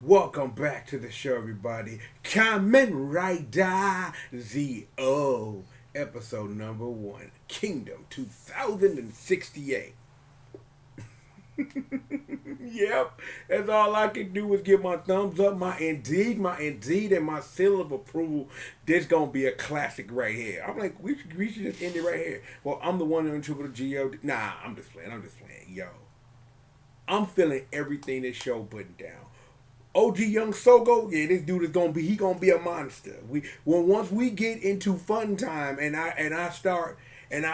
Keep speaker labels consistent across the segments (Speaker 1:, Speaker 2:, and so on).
Speaker 1: Welcome back to the show, everybody. Kamen Rider Z.O. Episode number 1, Kingdom 2068. Yep, that's all I can do is give my thumbs up, my indeed, and my seal of approval. This gonna be a classic right here. I'm like, we should just end it right here. Well, I'm the one in trouble with G.O.D. Nah, I'm just playing. Yo, I'm feeling everything this show putting down. OG Young Sogo, yeah, this dude is gonna be a monster. Once we get into fun time and I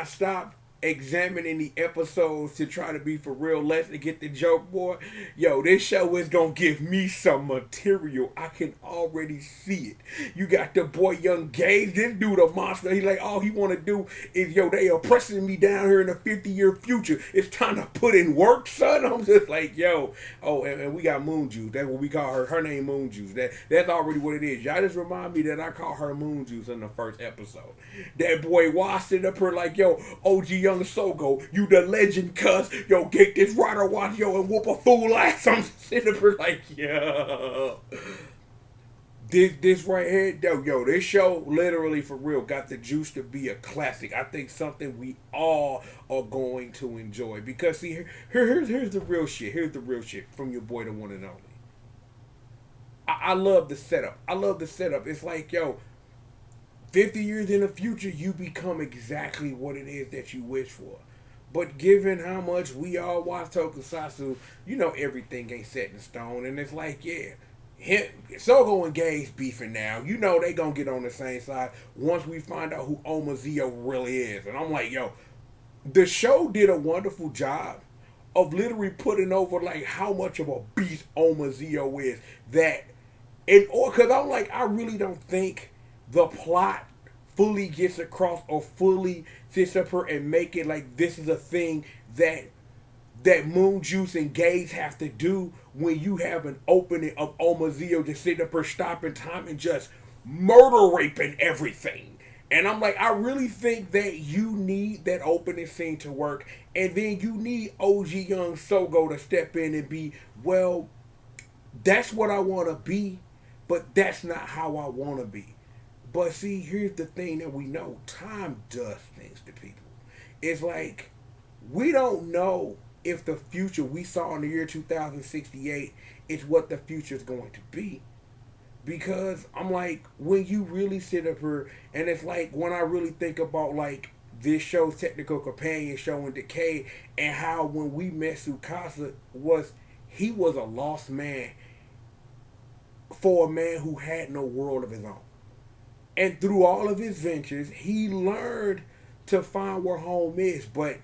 Speaker 1: stop examining the episodes to try to be for real less to get the joke, boy. Yo, this show is gonna give me some material. I can already see it. You got the boy Young Gage, this dude a monster. He like all he wanna do is they oppressing me down here in the 50-year future. It's time to put in work, son. I'm just like, yo. Oh, and we got Moon Juice. That's what we call her. Her name Moon Juice. That's already what it is. Y'all just remind me that I call her Moon Juice in the first episode. That boy was sitting up here like, yo, OG Young Sogo, you the legend, cuz. Yo, get this rider watch, yo, and whoop a fool ass. I'm sitting up here like, yo. This right here, yo, this show literally for real got the juice to be a classic. I think something we all are going to enjoy because see, here's the real shit. Here's the real shit from your boy, the one and only. I love the setup. I love the setup. It's like, yo, 50 years in the future, you become exactly what it is that you wish for. But given how much we all watch Tokusatsu, you know everything ain't set in stone. And it's like, yeah, Sogo and Gage beefing now. You know they gonna get on the same side once we find out who Omazeo really is. And I'm like, yo, the show did a wonderful job of literally putting over like how much of a beast Omazeo is. That in or because I'm like, I really don't think the plot fully gets across or fully sits up here and make it like this is a thing that Moon Juice and Gaze have to do when you have an opening of Omazeo just sitting up here stopping time and just murder raping everything. And I'm like, I really think that you need that opening scene to work, and then you need OG Young Sogo to step in and be, well, that's what I want to be, but that's not how I want to be. But see, here's the thing that we know: time does things to people. It's like we don't know if the future we saw in the year 2068 is what the future is going to be. Because I'm like, when you really sit up here, and it's like when I really think about like this show's technical companion show in Decay, and how when we met Tsukasa he was a lost man for a man who had no world of his own. And through all of his ventures, he learned to find where home is. But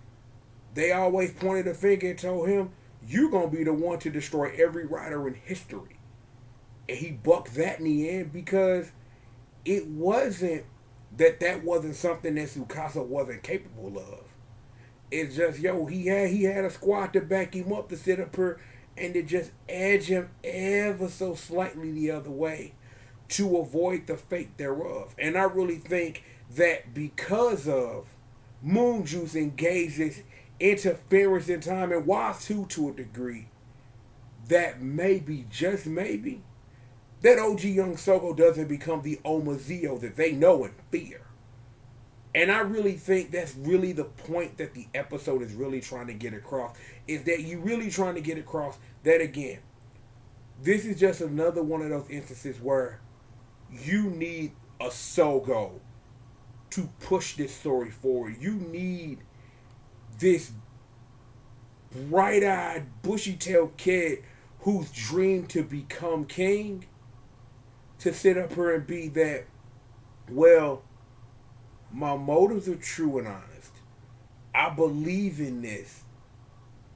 Speaker 1: they always pointed a finger and told him, you're going to be the one to destroy every writer in history. And he bucked that in the end because it wasn't that wasn't something that Tsukasa wasn't capable of. It's just, yo, he had a squad to back him up to sit up here and to just edge him ever so slightly the other way to avoid the fate thereof. And I really think that because of Moon Juice engages interference in time and Wasu to a degree, that maybe, just maybe, that OG Young Sogo doesn't become the Omazeo that they know and fear. And I really think that's really the point that the episode is really trying to get across, is that you really trying to get across that again, this is just another one of those instances where you need a Sogo to push this story forward. You need this bright-eyed, bushy-tailed kid who's dreamed to become king to sit up here and be that, well, my motives are true and honest. I believe in this.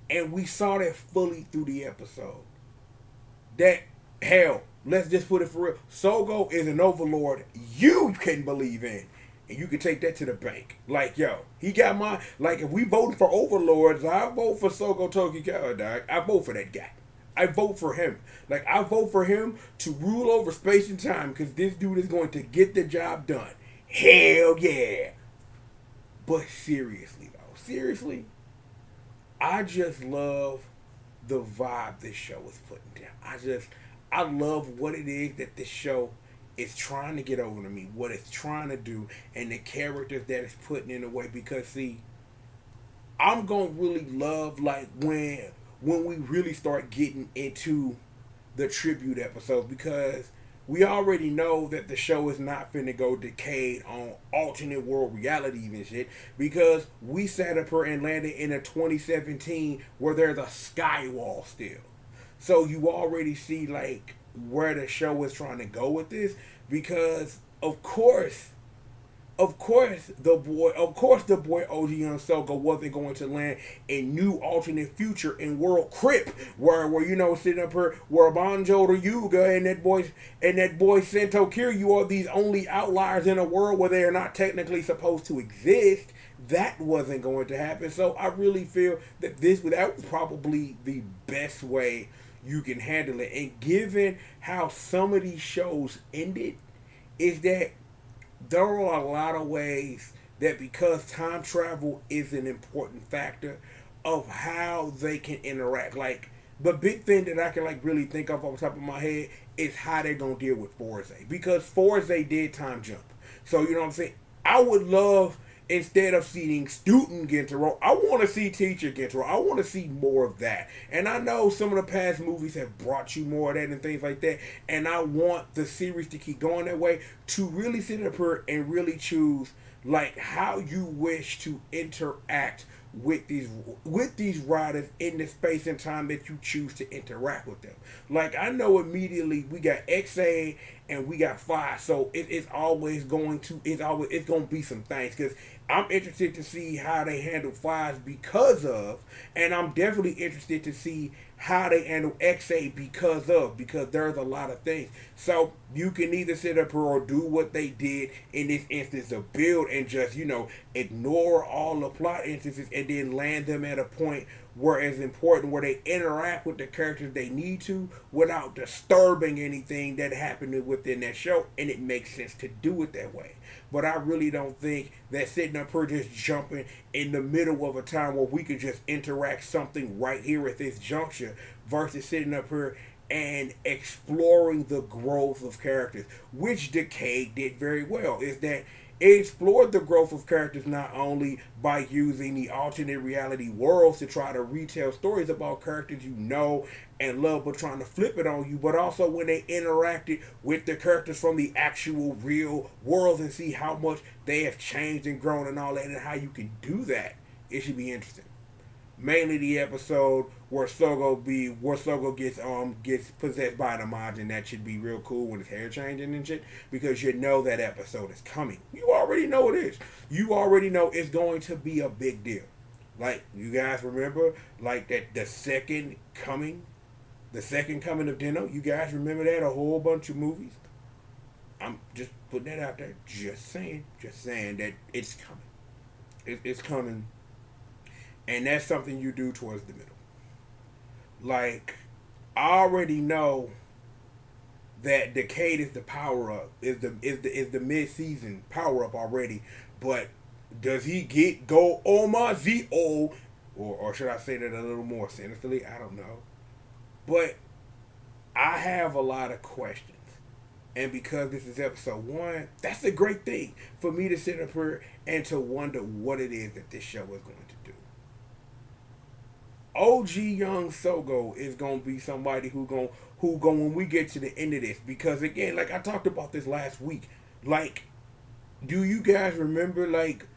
Speaker 1: And we saw that fully through the episode. That, hell, let's just put it for real. Sogo is an overlord you can believe in. And you can take that to the bank. Like, yo, he got my, like, if we voting for overlords, I vote for Sogo Tokikawa, dog. I vote for that guy. I vote for him. Like, I vote for him to rule over space and time because this dude is going to get the job done. Hell yeah. But seriously, though, seriously, I just love the vibe this show is putting down. I love what it is that this show is trying to get over to me, what it's trying to do, and the characters that it's putting in the way. Because see, I'm gonna really love like when we really start getting into the tribute episodes, because we already know that the show is not finna go decade on alternate world realities and shit, because we sat up here and landed in a 2017 where there's a skywall still. So you already see like where the show is trying to go with this, because of course the boy OG Young Soga wasn't going to land a new alternate future in World Crip, where you know, sitting up here where Banjo to Yuga and that boy Sento Kiryu are these only outliers in a world where they are not technically supposed to exist. That wasn't going to happen. So I really feel that that was probably the best way you can handle it. And given how some of these shows ended, is that there are a lot of ways that, because time travel is an important factor of how they can interact. Like the big thing that I can like really think of off the top of my head is how they're gonna deal with Forze, because Forze did time jump. So you know what I'm saying? I would love, instead of seeing student Gentaro, I want to see teacher Gentaro. I want to see more of that. And I know some of the past movies have brought you more of that and things like that. And I want the series to keep going that way, to really sit up here and really choose like how you wish to interact with these riders in the space and time that you choose to interact with them. Like I know immediately we got XA and we got Phi, so it's always going to be some things, because I'm interested to see how they handle Phi's and I'm definitely interested to see how they handle XA because there's a lot of things. So you can either sit up here or do what they did in this instance of build and just, you know, ignore all the plot instances and then land them at a point where it's important, where they interact with the characters they need to without disturbing anything that happened within that show, and it makes sense to do it that way. But I really don't think that sitting up here just jumping in the middle of a time where we could just interact something right here at this juncture versus sitting up here and exploring the growth of characters, which Decade did very well, is that it explored the growth of characters not only by using the alternate reality worlds to try to retell stories about characters you know and love, but trying to flip it on you, but also when they interacted with the characters from the actual real world and see how much they have changed and grown and all that, and how you can do that. It should be interesting. Mainly the episode where Sogo gets possessed by the Majin. That should be real cool when his hair changing and shit, because you know that episode is coming. You already know it is. You already know it's going to be a big deal. Like, you guys remember like that the second coming of Dino. You guys remember that, a whole bunch of movies. I'm just putting that out there. Just saying that it's coming. It's coming. And that's something you do towards the middle. Like, I already know that Decade is the power up, is the mid season power up already. But does he go Oma Zo, or should I say that a little more sinisterly? I don't know. But I have a lot of questions. And because this is episode 1, that's a great thing for me to sit up here and to wonder what it is that this show is going to do. OG Young Sogo is gonna be somebody who when we get to the end of this, because again, like I talked about this last week, like, do you guys remember like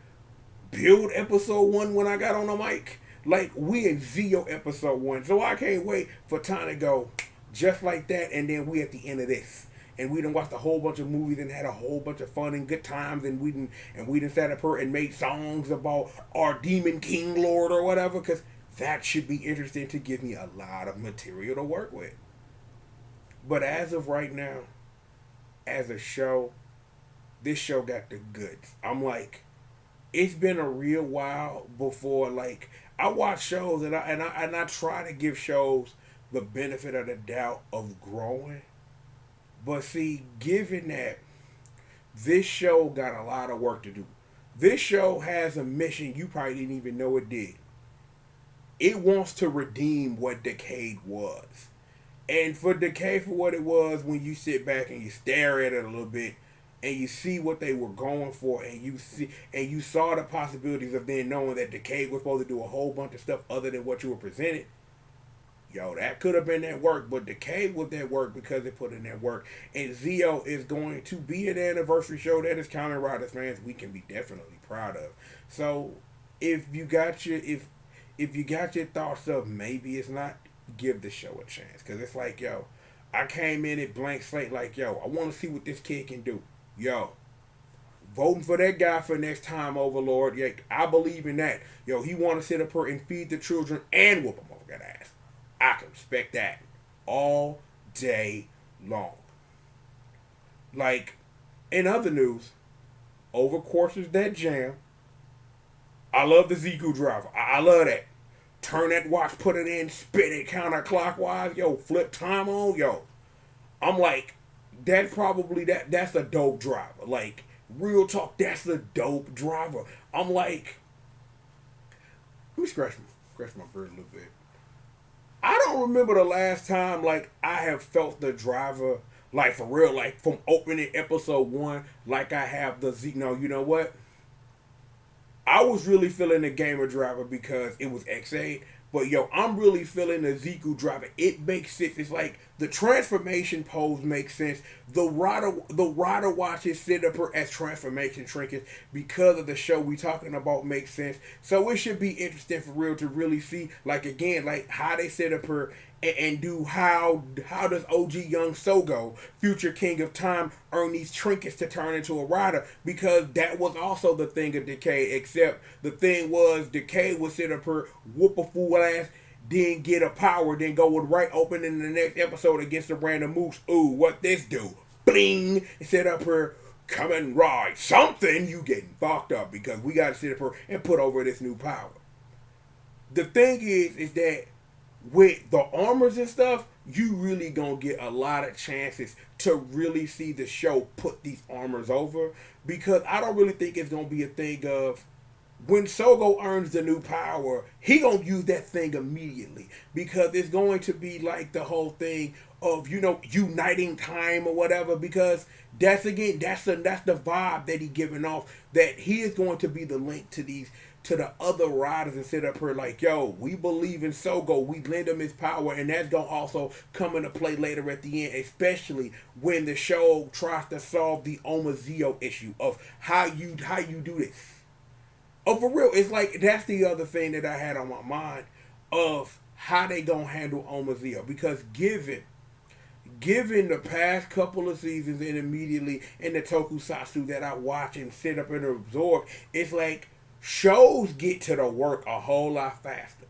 Speaker 1: build episode 1 when I got on the mic? Like, we in Zio episode 1, so I can't wait for time to go just like that, and then we at the end of this. And we done watched a whole bunch of movies and had a whole bunch of fun and good times, and we done sat up here and made songs about our Demon King Lord or whatever, because that should be interesting to give me a lot of material to work with. But as of right now, as a show, this show got the goods. I'm like, it's been a real while before, like, I watch shows and I try to give shows the benefit of the doubt of growing. But see, given that this show got a lot of work to do, this show has a mission you probably didn't even know it did. It wants to redeem what Decade was. And for Decay, for what it was, when you sit back and you stare at it a little bit, and you see what they were going for, and you saw the possibilities of then knowing that Decay was supposed to do a whole bunch of stuff other than what you were presented. Yo, that could have been that work, but Decay was that work because it put in that work. And Zio is going to be an anniversary show that is Kamen Riders fans we can be definitely proud of. So if you got your if you got your thoughts of maybe it's not, give the show a chance, because it's like, yo, I came in at blank slate like, yo, I want to see what this kid can do. Yo, voting for that guy for next time, Overlord. Yeah, I believe in that. Yo, he want to sit up here and feed the children and whoop them over that ass. I can respect that all day long. Like, in other news, over courses that jam. I love the Ziku Driver. I love that. Turn that watch, put it in, spin it counterclockwise. Yo, flip time on. Yo, I'm like, that's a dope driver. Like, real talk, that's the dope driver. I'm like, let me scratch my beard a little bit. I don't remember the last time like I have felt the driver like for real, like from opening episode 1, like I have the Z. No, you know what? I was really feeling the Gamer Driver because it was X8. But yo, I'm really feeling the Ziku Driver. It makes sense. It's like the transformation pose makes sense. The rider watches sit up her as transformation trinkets because of the show we talking about makes sense. So it should be interesting for real to really see, like, again, like how they set up her and do how does OG Young Sogo, future King of Time, earn these trinkets to turn into a rider, because that was also the thing of Decay, except the thing was Decay would sit up her, whoop a fool ass, then get a power, then go with right open in the next episode against a random moose. Ooh, what this do? Bling! And set up her, come and ride something, you getting fucked up because we gotta sit up her and put over this new power. The thing is that with the armors and stuff, you really gonna get a lot of chances to really see the show put these armors over, because I don't really think it's gonna be a thing of when Sogo earns the new power, he gonna use that thing immediately, because it's going to be like the whole thing of, you know, uniting time or whatever, because that's the vibe that he giving off, that he is going to be the link to the other riders and sit up here like, yo, we believe in Sogo, we lend him his power, and that's gonna also come into play later at the end, especially when the show tries to solve the Omazeo issue of how you do this. Oh, for real, it's like that's the other thing that I had on my mind of how they gonna handle Omazeo, because given the past couple of seasons and immediately in the tokusatsu that I watch and sit up and absorb, it's like shows get to the work a whole lot faster,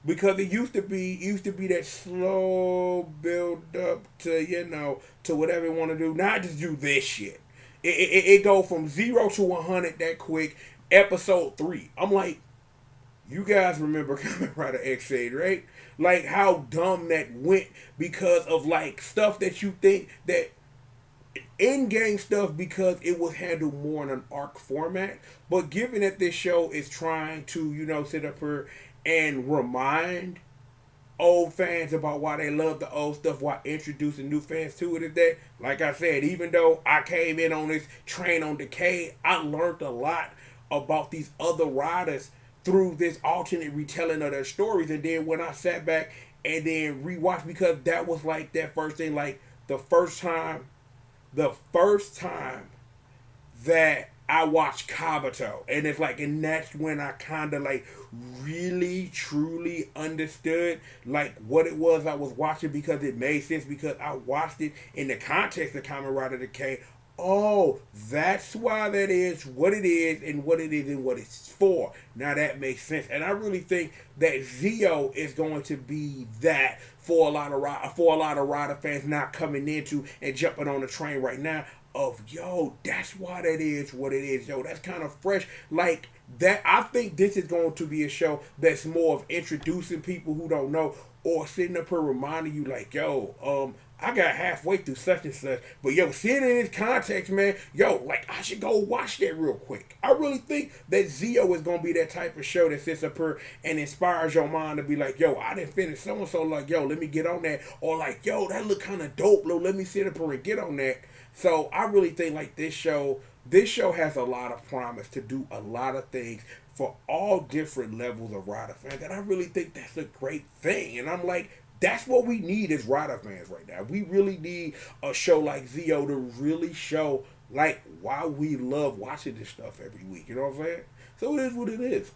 Speaker 1: because it used to be that slow build up to, you know, to whatever you want to do. Now just do this shit. It go from 0 to 100 that quick. Episode 3, I'm like, you guys remember Kamen Rider X8, right? Like how dumb that went because of like stuff that you think that in-game stuff, because it was handled more in an arc format. But given that this show is trying to, you know, sit up here and remind old fans about why they love the old stuff while introducing new fans to it, is that, like I said, even though I came in on this train on Decay, I learned a lot about these other riders through this alternate retelling of their stories. And then when I sat back and then rewatched, because that was like that first thing, like the first time that I watched Kabuto, and it's like, and that's when I kind of like really truly understood like what it was I was watching, because it made sense, because I watched it in the context of Kamen Rider Decay. Oh, that's why that is what it is and what it is and what it's for. Now that makes sense, and I really think that Zio is going to be that for a lot of rider fans not coming into and jumping on the train right now. Of, yo, that's why that is what it is. Yo, that's kind of fresh. Like that, I think this is going to be a show that's more of introducing people who don't know, or sitting up here reminding you like, yo, I got halfway through such and such, but yo, seeing it in its context, man, yo, like I should go watch that real quick. I really think that Zio is gonna be that type of show that sits up here and inspires your mind to be like, yo, I didn't finish so and so, like, yo, let me get on that, or like, yo, that look kind of dope, let me sit up here and get on that. So I really think like this show has a lot of promise to do a lot of things for all different levels of rider fans, and I really think that's a great thing. And I'm like, that's what we need as rider fans right now. We really need a show like Zio to really show like why we love watching this stuff every week. You know what I'm saying? So it is what it is.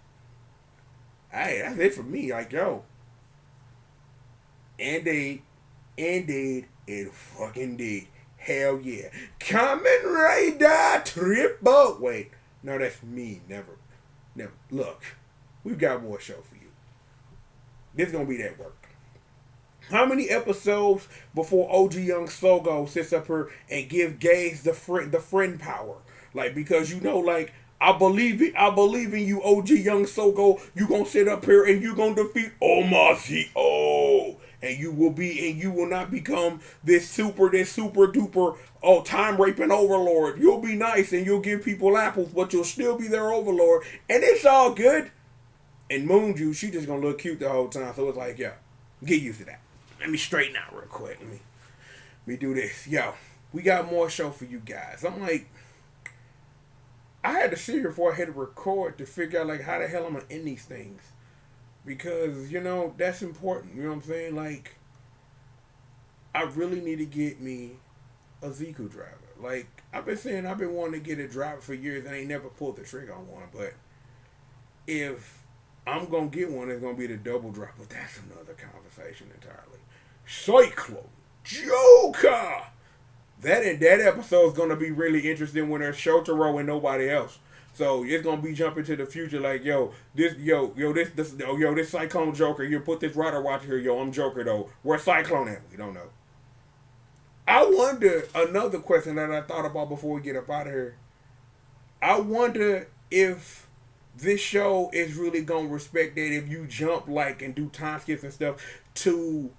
Speaker 1: Hey, that's it for me. Like, yo, indeed, and fucking indeed. Hell yeah. Kamen Rider Triple. Wait, no, that's me. Never. Look, we've got more show for you. This is gonna be that work. How many episodes before OG Young Sogo sits up here and give Gaze the friend power? Like, because you know, like, I believe in you, OG Young Sogo. You gonna sit up here and you gonna defeat Omazio. And you will not become this super duper time raping overlord. You'll be nice and you'll give people apples, but you'll still be their overlord. And it's all good. And Moonju, she just gonna look cute the whole time. So it's like, yo, get used to that. Let me straighten out real quick. Let me do this. Yo, we got more show for you guys. I'm like, I had to sit here before I hit record to figure out like how the hell I'm gonna end these things. Because, you know, that's important. You know what I'm saying? Like, I really need to get me a Ziku driver. Like, I've been wanting to get a driver for years and I ain't never pulled the trigger on one. But if I'm going to get one, it's going to be the double drop. But that's another conversation entirely. Cyclone Joker! That episode is going to be really interesting when there's Shotaro and nobody else. So it's gonna be jumping to the future, like this Cyclone Joker. You put this rider watch here, I'm Joker though. Where's Cyclone at? We don't know. I wonder, another question that I thought about before we get up out of here. I wonder if this show is really gonna respect that if you jump like and do time skips and stuff to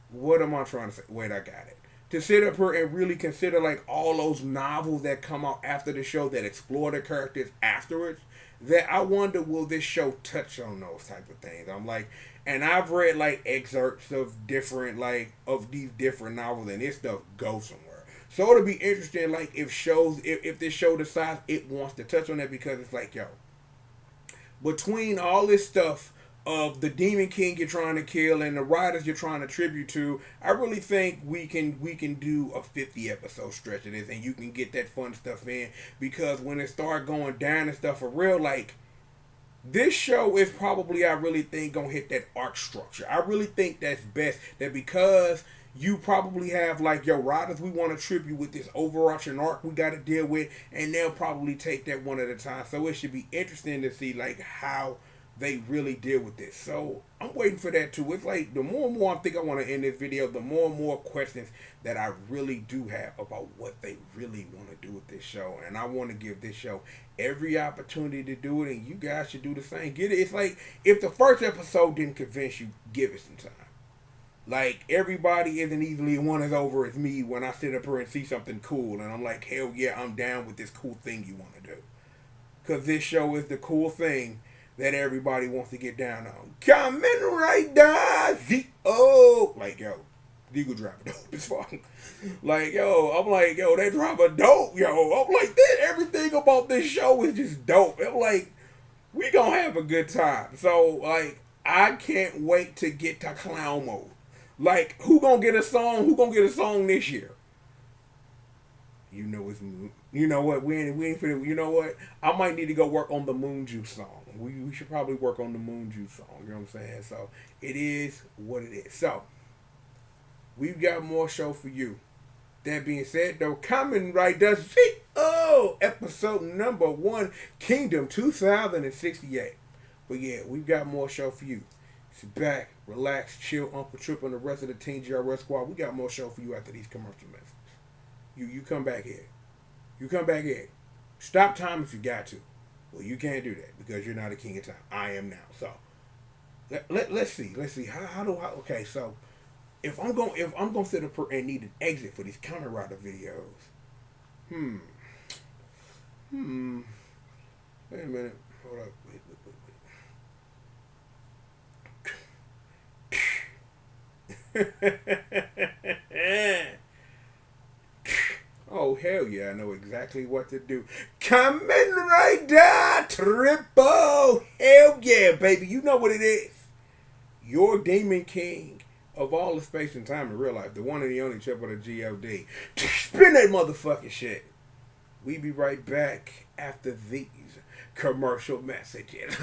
Speaker 1: what am I trying to say? Wait, I got it. To sit up here and really consider like all those novels that come out after the show that explore the characters afterwards, that I wonder will this show touch on those type of things. I'm like, and I've read like excerpts of different like of these different novels and this stuff goes somewhere. So it'll be interesting like if this show decides it wants to touch on that, because it's like, yo, between all this stuff of the Demon King you're trying to kill and the writers you're trying to tribute to, I really think we can do a 50 episode stretch of this and you can get that fun stuff in, because when it start going down and stuff for real, like this show is probably, I really think, gonna hit that arc structure. I really think that's best, that because you probably have like your writers we want to tribute with this overarching arc we got to deal with, and they'll probably take that one at a time. So it should be interesting to see like how they really deal with this. So I'm waiting for that too. It's like the more and more I think I want to end this video, the more and more questions that I really do have about what they really want to do with this show. And I want to give this show every opportunity to do it, and you guys should do the same. Get it. It's like if the first episode didn't convince you, give it some time. Like, everybody isn't easily one as over as me when I sit up here and see something cool and I'm like, hell yeah, I'm down with this cool thing you want to do. Because this show is the cool thing that everybody wants to get down on. Kamen Rider Z.O. Like, yo, Ziku Driver dope as fuck. Like, yo, I'm like, yo, that driver dope, yo. I'm like, everything about this show is just dope. I'm like, we gonna have a good time. So, like, I can't wait to get to clown mode. Like, who gonna get a song? Who gonna get a song this year? You know it's, you know what, we ain't finna, you know what? I might need to go work on the Moonju song. We should probably work on the Moonju song, you know what I'm saying? So, it is what it is. So, we've got more show for you. That being said, though, Kamen Rider Z.O. episode number 1, Kingdom 2068. But yeah, we've got more show for you. Sit back, relax, chill, Uncle Trip and the rest of the Team GRS squad. We got more show for you after these commercial messages. You come back here. You come back here. Stop time if you got to. Well, you can't do that because you're not a king of time. I am now. So, let's see. How do I... Okay, so... if I'm gonna sit up and need an exit for these counter rider videos, hmm, hmm. Wait a minute. Hold up. Wait. Oh hell yeah! I know exactly what to do. Kamen Rider Triple. Hell yeah, baby! You know what it is. Your demon king of all the space and time in real life, the one and the only triple of G.O.D. Spin that motherfucking shit. We be right back after these commercial messages.